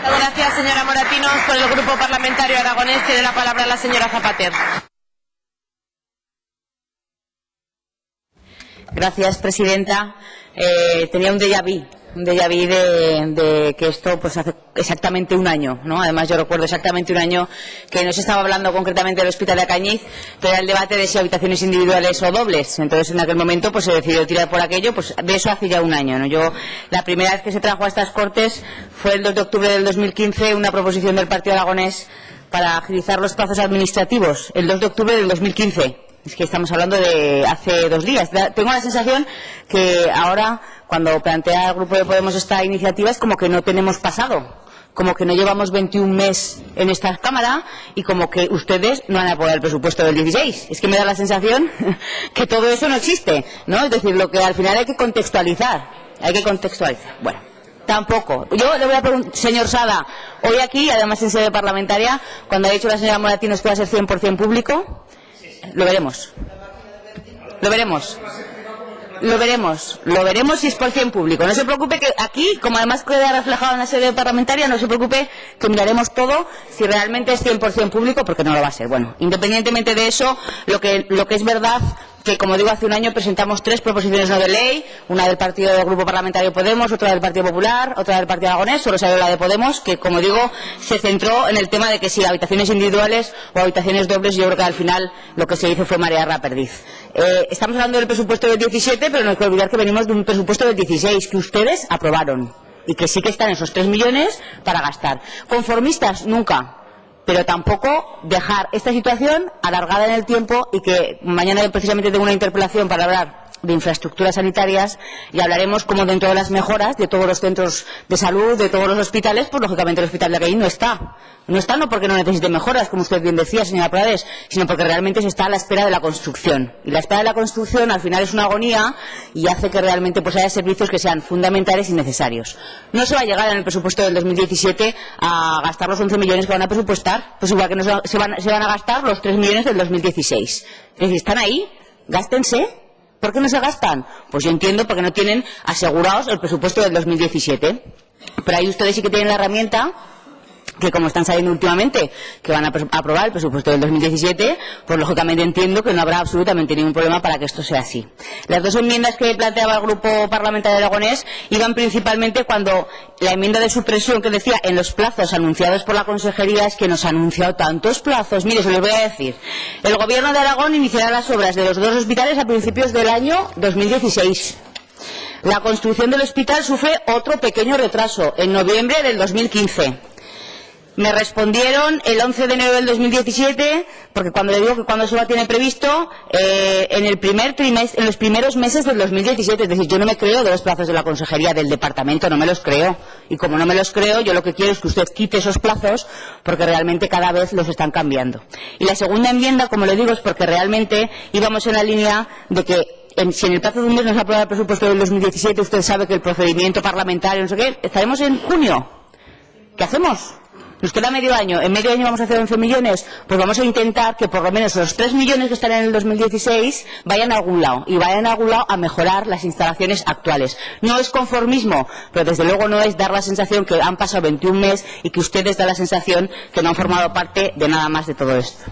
Gracias, señora Moratinos. Por el Grupo Parlamentario Aragonés tiene la palabra la señora Zapater. Gracias, presidenta. Tenía un déjà vu de que esto pues hace exactamente un año, ¿no? Además yo recuerdo exactamente un año que no se estaba hablando concretamente del Hospital de Cañiz, pero era el debate de si habitaciones individuales o dobles. Entonces en aquel momento pues se decidió tirar por aquello, pues de eso hace ya un año, ¿no? La primera vez que se trajo a estas Cortes fue el 2 de octubre del 2015 una proposición del Partido Aragonés para agilizar los plazos administrativos, el 2 de octubre del 2015. Es que estamos hablando de hace 2 días. Tengo la sensación que ahora, cuando plantea el Grupo de Podemos esta iniciativa, es como que no tenemos pasado, como que no llevamos 21 meses en esta Cámara y como que ustedes no han apoyado el presupuesto del 16. Es que me da la sensación que todo eso no existe, ¿no? Es decir, lo que al final hay que contextualizar. Bueno, tampoco. Yo le voy a preguntar, señor Sada, hoy aquí, además en sede parlamentaria, cuando ha dicho la señora Moratinos que va a ser 100% público, lo veremos si es por 100 público. No se preocupe que aquí, como además queda reflejado en la sede parlamentaria, no se preocupe que miraremos todo si realmente es 100% público, porque no lo va a ser. Bueno, independientemente de eso, lo que es verdad, que como digo, hace un año presentamos 3 proposiciones no de ley, una del Partido del Grupo Parlamentario Podemos, otra del Partido Popular, otra del Partido Aragonés, solo salió la de Podemos, que como digo, se centró en el tema de que si habitaciones individuales o habitaciones dobles, yo creo que al final lo que se hizo fue marear la perdiz. Estamos hablando del presupuesto del 17, pero no hay que olvidar que venimos de un presupuesto del 16, que ustedes aprobaron, y que sí que están esos 3 millones para gastar. ¿Conformistas? Nunca. Pero tampoco dejar esta situación alargada en el tiempo y que mañana precisamente tengo una interpelación para hablar de infraestructuras sanitarias y hablaremos como dentro de las mejoras de todos los centros de salud, de todos los hospitales, pues lógicamente el hospital de Caín no está no porque no necesite mejoras, como usted bien decía, señora Prades, sino porque realmente se está a la espera de la construcción, y la espera de la construcción al final es una agonía y hace que realmente pues haya servicios que sean fundamentales y necesarios. No se va a llegar en el presupuesto del 2017 a gastar los 11 millones que van a presupuestar, pues igual que no se van a gastar los 3 millones del 2016. Es decir, están ahí, gástense. ¿Por qué no se gastan? Pues yo entiendo porque no tienen asegurados el presupuesto del 2017. Pero ahí ustedes sí que tienen la herramienta, que como están saliendo últimamente, que van a aprobar el presupuesto del 2017, pues lógicamente entiendo que no habrá absolutamente ningún problema para que esto sea así. Las 2 enmiendas que planteaba el Grupo Parlamentario Aragonés iban principalmente cuando la enmienda de supresión que decía en los plazos anunciados por la Consejería, es que nos ha anunciado tantos plazos. Mire, se los voy a decir. El Gobierno de Aragón iniciará las obras de los 2 hospitales a principios del año 2016. La construcción del hospital sufre otro pequeño retraso, en noviembre del 2015. Me respondieron el 11 de enero del 2017, porque cuando le digo que cuando eso lo tiene previsto, en los primeros meses del 2017. Es decir, yo no me creo de los plazos de la Consejería, del Departamento, no me los creo. Y como no me los creo, yo lo que quiero es que usted quite esos plazos, porque realmente cada vez los están cambiando. Y la segunda enmienda, como le digo, es porque realmente íbamos en la línea de que si en el plazo de un mes nos aprueba el presupuesto del 2017, usted sabe que el procedimiento parlamentario, no sé qué, estaremos en junio. ¿Qué hacemos? Nos queda medio año. En medio año vamos a hacer 11 millones. Pues vamos a intentar que por lo menos los 3 millones que están en el 2016 vayan a algún lado. Y vayan a algún lado a mejorar las instalaciones actuales. No es conformismo, pero desde luego no es dar la sensación que han pasado 21 meses y que ustedes dan la sensación que no han formado parte de nada más de todo esto.